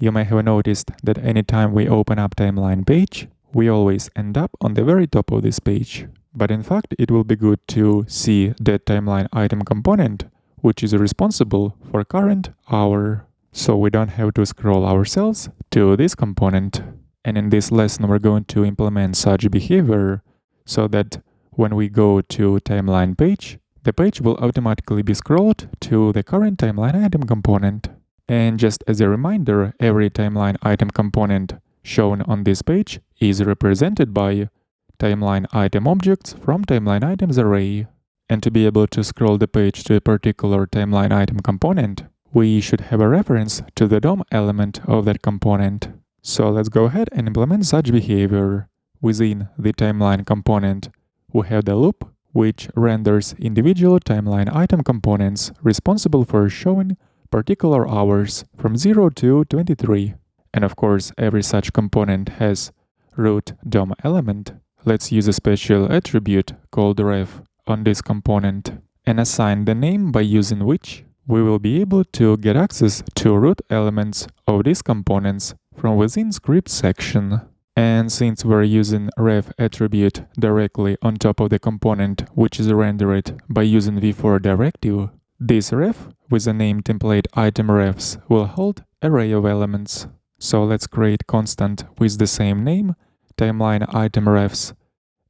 You may have noticed that anytime we open up timeline page, we always end up on the very top of this page. But in fact, it will be good to see that timeline item component, which is responsible for current hour. So we don't have to scroll ourselves to this component. And in this lesson, we're going to implement such behavior so that when we go to timeline page, the page will automatically be scrolled to the current timeline item component. And just as a reminder, every timeline item component shown on this page is represented by timeline item objects from timeline items array. And to be able to scroll the page to a particular timeline item component, we should have a reference to the DOM element of that component. So let's go ahead and implement such behavior. Within the timeline component, we have the loop, which renders individual timeline item components responsible for showing particular hours from 0 to 23. And of course, every such component has root DOM element. Let's use a special attribute called ref on this component and assign the name by using which we will be able to get access to root elements of these components from within script section. And since we're using ref attribute directly on top of the component which is rendered by using v4 directive, this ref with the name template item refs will hold array of elements. So let's create constant with the same name, timeline item refs,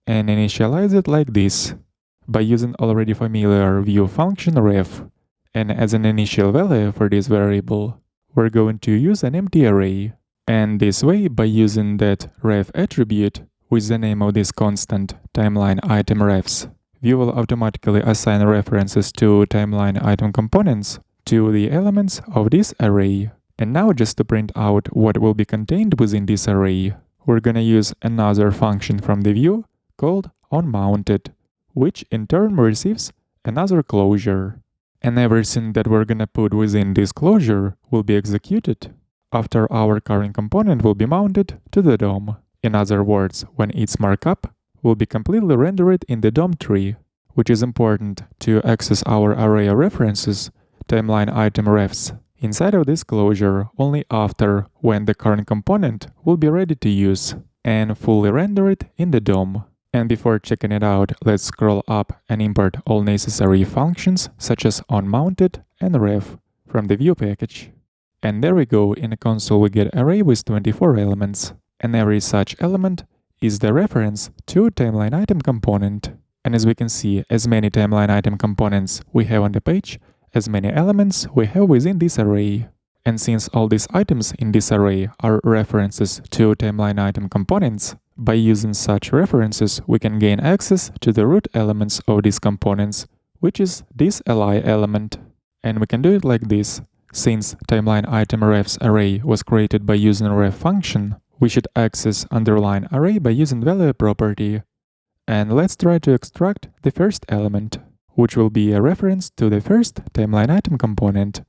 and initialize it like this by using already familiar Vue function ref. And as an initial value for this variable, we're going to use an empty array. And this way, by using that ref attribute with the name of this constant timeline item refs, Vue will automatically assign references to timeline item components to the elements of this array. And now just to print out what will be contained within this array, we're gonna use another function from the Vue called onMounted, which in turn receives another closure. And everything that we're gonna put within this closure will be executed after our current component will be mounted to the DOM. In other words, when its markup will be completely rendered in the DOM tree, which is important to access our array of references, timeline item refs, inside of this closure only after when the current component will be ready to use and fully rendered in the DOM. And before checking it out, let's scroll up and import all necessary functions such as onMounted and ref from the Vue package. And there we go, in the console we get array with 24 elements, and every such element is the reference to timeline item component. And as we can see, as many timeline item components we have on the page, as many elements we have within this array. And since all these items in this array are references to timeline item components, by using such references we can gain access to the root elements of these components, which is this li element. And we can do it like this. Since timeline item refs array was created by using ref function, we should access underline array by using value property. And let's try to extract the first element, which will be a reference to the first timeline item component.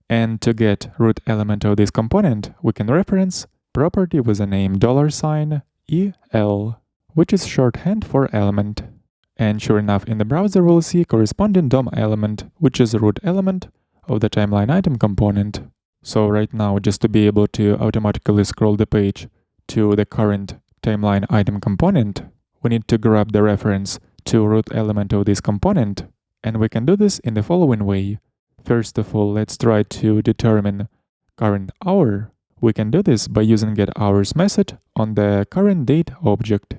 And to get root element of this component, we can reference property with the name $EL, which is shorthand for element. And sure enough, in the browser we'll see corresponding DOM element, which is a root element of the timeline item component. So right now, just to be able to automatically scroll the page to the current timeline item component, we need to grab the reference to root element of this component. And we can do this in the following way. First of all, let's try to determine current hour. We can do this by using getHours method on the current date object.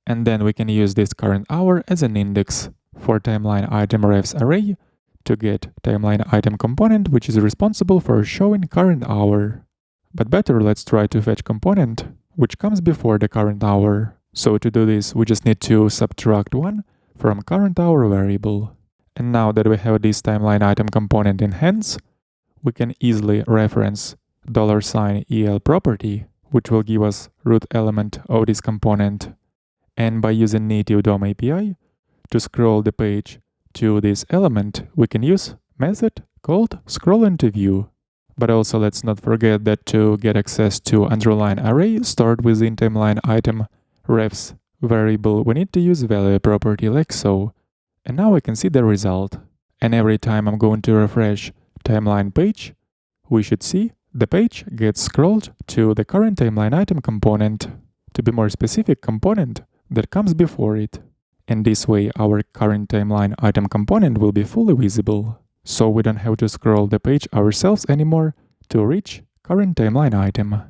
And then we can use this current hour as an index for timeline item refs array to get timeline item component which is responsible for showing current hour. But better, let's try to fetch component which comes before the current hour. So to do this, we just need to subtract 1 from current hour variable. And now that we have this timeline item component in hands, we can easily reference $EL property, which will give us root element of this component. And by using native DOM API to scroll the page to this element, we can use method called scrollIntoView. But also let's not forget that to get access to underline array stored within timeline item refs variable, we need to use value property like so. And now we can see the result. And every time I'm going to refresh timeline page, we should see the page gets scrolled to the current timeline item component, to be more specific, component that comes before it. And this way our current timeline item component will be fully visible, so we don't have to scroll the page ourselves anymore to reach current timeline item.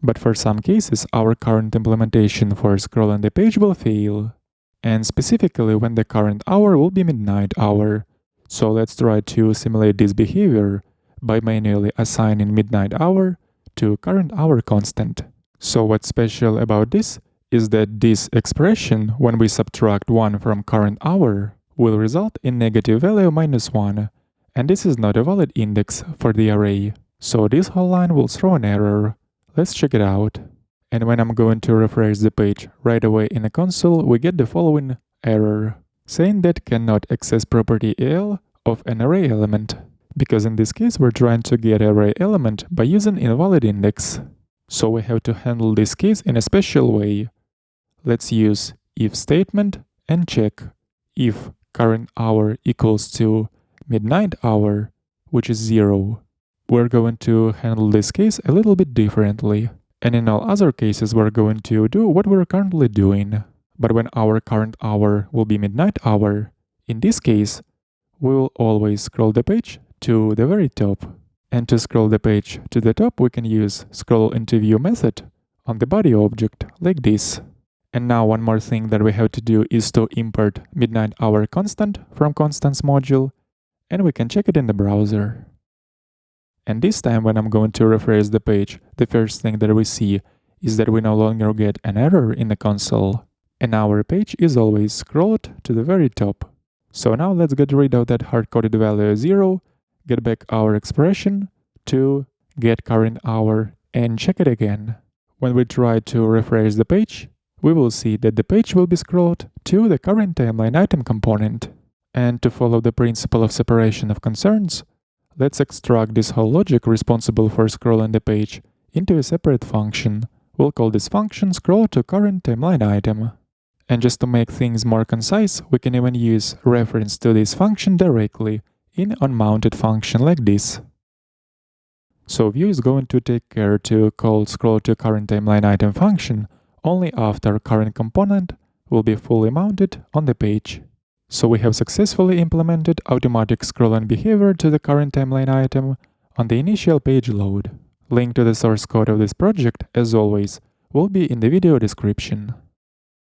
But for some cases our current implementation for scrolling the page will fail, and specifically when the current hour will be midnight hour. So let's try to simulate this behavior by manually assigning midnight hour to current hour constant. So what's special about this is that this expression, when we subtract 1 from current hour, will result in negative value -1, and this is not a valid index for the array. So this whole line will throw an error. Let's check it out. And when I'm going to refresh the page right away in the console, we get the following error, saying that cannot access property EL of an array element, because in this case we're trying to get array element by using invalid index. So we have to handle this case in a special way. Let's use if statement and check if current hour equals to midnight hour, which is 0. We're going to handle this case a little bit differently. And in all other cases, we're going to do what we're currently doing. But when our current hour will be midnight hour, in this case, we will always scroll the page to the very top. And to scroll the page to the top, we can use scroll into view method on the body object, like this. And now one more thing that we have to do is to import midnight hour constant from constants module, and we can check it in the browser. And this time when I'm going to refresh the page, the first thing that we see is that we no longer get an error in the console, and our page is always scrolled to the very top. So now let's get rid of that hard-coded value 0, get back our expression to get current hour, and check it again. When we try to refresh the page, we will see that the page will be scrolled to the current timeline item component. And to follow the principle of separation of concerns, let's extract this whole logic responsible for scrolling the page into a separate function. We'll call this function scroll to current timeline item. And just to make things more concise, we can even use reference to this function directly in unmounted function like this. So Vue is going to take care to call scroll to current timeline item function only after current component will be fully mounted on the page. So we have successfully implemented automatic scrolling behavior to the current timeline item on the initial page load. Link to the source code of this project, as always, will be in the video description.